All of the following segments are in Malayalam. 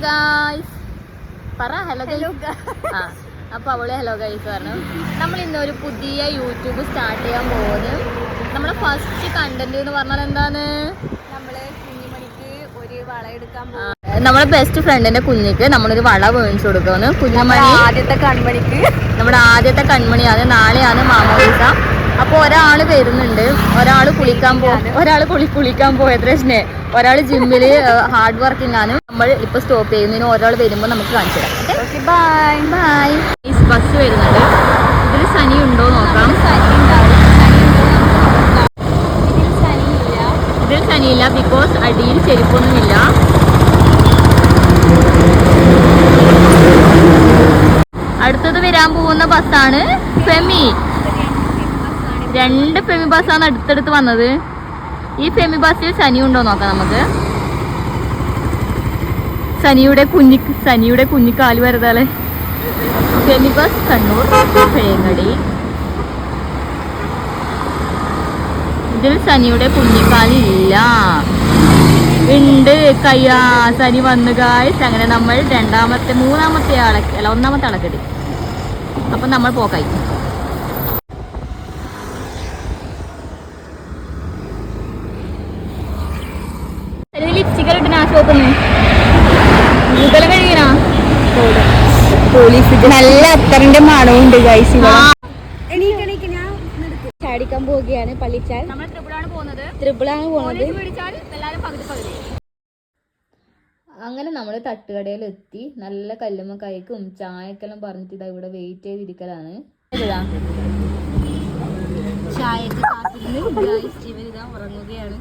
ഗായ്സ് പറ ഹലോ ആ അപ്പോൾ അവള് ഹലോ ഗൈസ് പറഞ്ഞു. നമ്മൾ ഇന്നൊരു പുതിയ യൂട്യൂബ് സ്റ്റാർട്ട് ചെയ്യാൻ പോകുന്നത്. നമ്മുടെ ഫസ്റ്റ് കണ്ടന്റ് എന്ന് പറഞ്ഞാൽ എന്താണ്, നമ്മള് കുഞ്ഞുമണിക്ക് ഒരു വള എടുക്കാൻ പോകും. നമ്മുടെ ബെസ്റ്റ് ഫ്രണ്ടിന്റെ കുഞ്ഞിക്ക് നമ്മളൊരു വള മേടിച്ചു കൊടുക്കുന്നു. കുഞ്ഞുമണി ആദ്യത്തെ കൺമണിക്ക്, നമ്മുടെ ആദ്യത്തെ കൺമണിയാണ്. നാളെയാണ് മാമോദിസ. അപ്പോൾ ഒരാള് വരുന്നുണ്ട്, ഒരാള് കുളിക്കാൻ പോയത് രശ്നെ, ഒരാള് ജിമ്മില് ഹാർഡ് വർക്കിംഗ് ആണ്. നമ്മൾ ഇപ്പൊ സ്റ്റോപ്പ് ചെയ്യുന്നതിന് ഒരാൾ വരുമ്പോൾ നമുക്ക് കാണിച്ചു തരാം. Bye bye. ബസ് വരുന്നുണ്ട്. ഇതിൽ സനി ഉണ്ടോ നോക്കാം. ഇതിൽ സനിയില്ല, ബിക്കോസ് അടിയിൽ ചെരുപ്പൊന്നുമില്ല. അടുത്തത് വരാൻ പോകുന്ന ബസ്സാണ് ഫെമി. 2 ഫെമി ബസ്സാണ് അടുത്തടുത്ത് വന്നത്. ഈ ഫെമി ബസ്സിൽ സനി ഉണ്ടോ നോക്കാം നമുക്ക്. സനിയുടെ കുഞ്ഞി കാല് വരുതാലേ. ഫെമി ബസ് കണ്ണൂർ പേങ്ങടി. ഇതിൽ സനിയുടെ കുഞ്ഞിക്കാലില്ല, ഉണ്ട്. കയ്യാ സനി വന്നു ഗായ്സ്. അങ്ങനെ നമ്മൾ ഒന്നാമത്തെ ആളെ കിട്ടി. അപ്പൊ നമ്മൾ പോക്കായി. ലിപ്സ്റ്റിക് ഇട്ട് നാശം നോക്കുന്നു. മുതല കഴിയണ പോലീസ് നല്ല അത്തറിന്റെ മണമുണ്ട് ഗൈസ്. ചാടിക്കാൻ പോവുകയാണ്. പള്ളിച്ചാൽ നമ്മൾ ത്രിപിളാണ് പോകുന്നത്. അങ്ങനെ നമ്മൾ തട്ടുകടയിൽ എത്തി. നല്ല കല്ലുമ്മ കൈക്കും ചായക്കെല്ലാം പറഞ്ഞിട്ട് ഇതാ ഇവിടെ വെയിറ്റ് ചെയ്തിരിക്കലാണ്. ചായക്ക് ഇവരിതാ ഉറങ്ങുകയാണ്.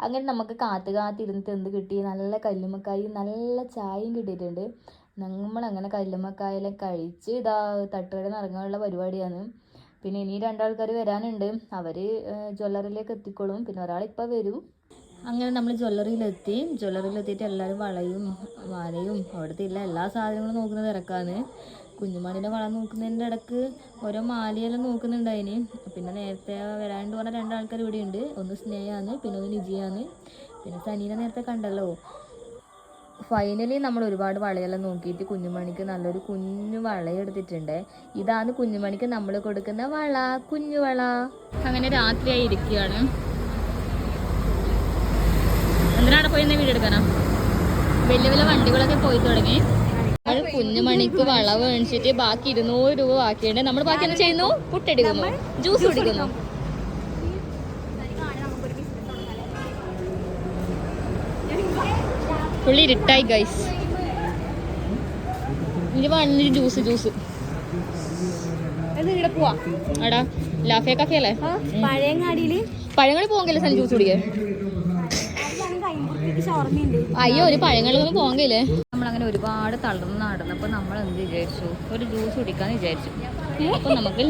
അങ്ങനെ നമുക്ക് കാത്തിരുന്നിട്ട് എന്ത് കിട്ടി, നല്ല കല്ലുമ്മക്കായും നല്ല ചായയും കിട്ടിയിട്ടുണ്ട്. നമ്മളങ്ങനെ കല്ലുമ്മക്കായെല്ലാം കഴിച്ച് ഇതാ തട്ടുകടയിൽ നിന്ന് ഇറങ്ങാനുള്ള പരിപാടിയാണ്. പിന്നെ ഇനി 2 ആൾക്കാർ വരാനുണ്ട്. അവർ ജ്വല്ലറിയിലേക്ക് എത്തിക്കോളും. പിന്നെ ഒരാളിപ്പോൾ വരും. അങ്ങനെ നമ്മൾ ജ്വല്ലറിയിലെത്തിയിട്ട് എല്ലാവരും വളയും മാലയും അവിടുത്തെ എല്ലാ സാധനങ്ങളും നോക്കുന്ന തിരക്കാണ്. കുഞ്ഞുമണിയുടെ വള നോക്കുന്നതിൻ്റെ ഇടക്ക് ഓരോ മാലയെല്ലാം നോക്കുന്നുണ്ടായിന്. പിന്നെ നേരത്തെ വരാണ്ട് പറഞ്ഞ 2 ആൾക്കാർ ഇവിടെ ഉണ്ട്. ഒന്ന് സ്നേഹയാണ്, പിന്നെ ഒന്ന് നിജിയാണ്, പിന്നെ സനീനെ നേരത്തെ കണ്ടല്ലോ. ഫൈനലി നമ്മൾ ഒരുപാട് വളയെല്ലാം നോക്കിയിട്ട് കുഞ്ഞുമണിക്ക് നല്ലൊരു കുഞ്ഞു വളയെടുത്തിട്ടുണ്ട്. ഇതാണ് കുഞ്ഞുമണിക്ക് നമ്മൾ കൊടുക്കുന്ന വള, കുഞ്ഞു വള. അങ്ങനെ രാത്രിയായി ഇരിക്കുകയാണ്. എന്തിനാണ് പോയി വീഡിയോ എടുക്കാനാ? വലിയ വണ്ടികളൊക്കെ പോയി തുടങ്ങി. കുഞ്ഞുമണിക്ക് വള മേടിച്ചിട്ട് ബാക്കി 200 രൂപ ബാക്കിയുണ്ട്. നമ്മൾ ബാക്കി എന്താ ചെയ്യുന്നു? പുട്ടടിക്കുന്നു, ജ്യൂസ് കുടിക്കുന്നു. പുള്ളി ഇരുട്ടായി ഗൈസ്. ഇനി വന്നിട്ട് ജ്യൂസ് എടാ ലാഫിയ കഫേ അല്ലേ? പഴങ്ങളിൽ പോകല്ലേ സനി ജ്യൂസ് കുടിക്കാൻ? അയ്യോ, ഒരു പഴങ്ങളിലൊന്നും പോകല്ലേ. നമ്മളങ്ങനെ ഒരുപാട് തളർന്ന് നടന്നപ്പോൾ നമ്മൾ എന്ത് വിചാരിച്ചു, ഒരു ജ്യൂസ് കുടിക്കാന്ന് വിചാരിച്ചു. അപ്പോൾ നമുക്ക്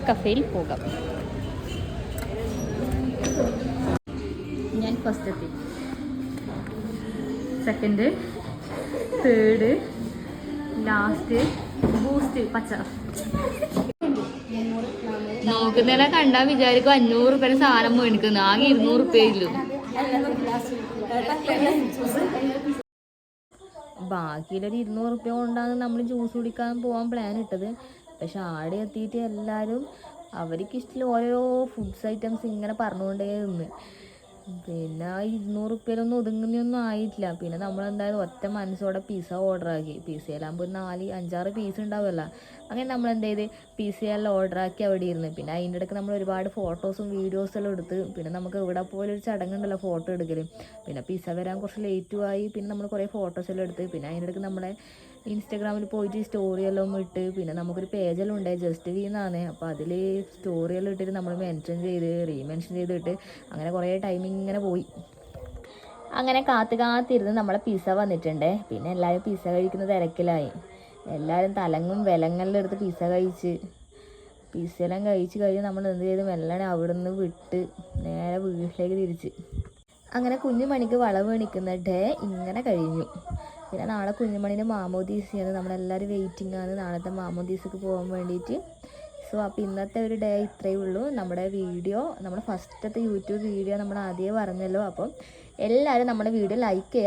കഫേയിൽ പോകാം. ഞാൻ ഫസ്റ്റ് എത്തി, സെക്കൻഡ്, തേർഡ്, ലാസ്റ്റ് ബൂസ്റ്റ് പച്ച. നോക്കുന്നതിനെ കണ്ടാൽ വിചാരിക്കും 500 രൂപയുടെ സാധനം മേടിക്കുന്നു. ആകെ 200 രൂപയില്ലു. ബാക്കിയിലൊരു 200 രൂപ കൊണ്ടാണ് നമ്മൾ ജ്യൂസ് കുടിക്കാൻ പോകാൻ പ്ലാൻ ഇട്ടത്. പക്ഷെ ആടെ എത്തിയിട്ട് എല്ലാവരും അവർക്ക് ഇഷ്ടമുള്ള ഓരോ ഫുഡ്സ് ഐറ്റംസ് ഇങ്ങനെ പറഞ്ഞുകൊണ്ടേ നിന്ന്. പിന്നെ 200 രൂപയിലൊന്നും ഒതുങ്ങുന്നൊന്നും ആയിട്ടില്ല. പിന്നെ നമ്മളെന്തായാലും ഒറ്റ മനസ്സോടെ പിസ്സ ഓർഡറാക്കി. പിസ്സയിലാകുമ്പോൾ 4-5-6 പീസ് ഉണ്ടാവുമല്ലോ. അങ്ങനെ നമ്മൾ എന്ത് ചെയ്ത് പിസ്സയെല്ലാം ഓർഡറാക്കി അവിടെ ഇരുന്ന്. പിന്നെ അതിൻ്റെ ഇടയ്ക്ക് നമ്മൾ ഒരുപാട് ഫോട്ടോസും വീഡിയോസെല്ലാം എടുത്ത്. പിന്നെ നമുക്ക് ഇവിടെ പോലെ ഒരു ചടങ്ങുണ്ടല്ലോ ഫോട്ടോ എടുക്കൽ. പിന്നെ പിസ്സ വരാൻ കുറച്ച് ലേറ്റും ആയി. പിന്നെ നമ്മൾ കുറേ ഫോട്ടോസെല്ലാം എടുത്ത്. പിന്നെ അതിൻ്റെ ഇടയ്ക്ക് നമ്മളെ ഇൻസ്റ്റാഗ്രാമിൽ പോയിട്ട് സ്റ്റോറിയെല്ലാം ഇട്ട്. പിന്നെ നമുക്കൊരു പേജെല്ലാം ഉണ്ട്, ജസ്റ്റ് വി എന്നാണ്. അപ്പോൾ അതിൽ സ്റ്റോറിയെല്ലാം ഇട്ടിട്ട് നമ്മൾ റീമെൻഷൻ ചെയ്തിട്ട് അങ്ങനെ കുറേ ടൈമിങ് ഇങ്ങനെ പോയി. അങ്ങനെ കാത്തിരുന്ന് നമ്മളെ പിസ്സ വന്നിട്ടുണ്ട്. പിന്നെ എല്ലാവരും പിസ്സ കഴിക്കുന്ന തിരക്കിലായി. എല്ലാവരും തലങ്ങും വിലങ്ങെല്ലാം എടുത്ത് പിസ്സയെല്ലാം കഴിച്ച് കഴിഞ്ഞ് നമ്മൾ എന്ത് ചെയ്ത് മെല്ലെ അവിടെ നിന്ന് വിട്ട് നേരെ വീട്ടിലേക്ക് തിരിച്ച്. അങ്ങനെ കുഞ്ഞുമണിക്ക് വളവ് മേടിക്കുന്ന ഡേ ഇങ്ങനെ കഴിഞ്ഞു. പിന്നെ നാളെ കുഞ്ഞുമണീൻ്റെ മാമോദീസയാണ്. നമ്മളെല്ലാവരും വെയിറ്റിംഗ് ആണ് നാളത്തെ മാമോദീസക്ക് പോകാൻ വേണ്ടിയിട്ട്. സോ അപ്പോൾ ഇന്നത്തെ ഒരു ഡേ ഇത്രയേ ഉള്ളൂ. നമ്മുടെ വീഡിയോ, നമ്മുടെ ഫസ്റ്റത്തെ യൂട്യൂബ് വീഡിയോ നമ്മൾ ആദ്യമേ പറഞ്ഞല്ലോ. അപ്പം എല്ലാവരും നമ്മുടെ വീഡിയോ ലൈക്ക് ചെയ്യുക.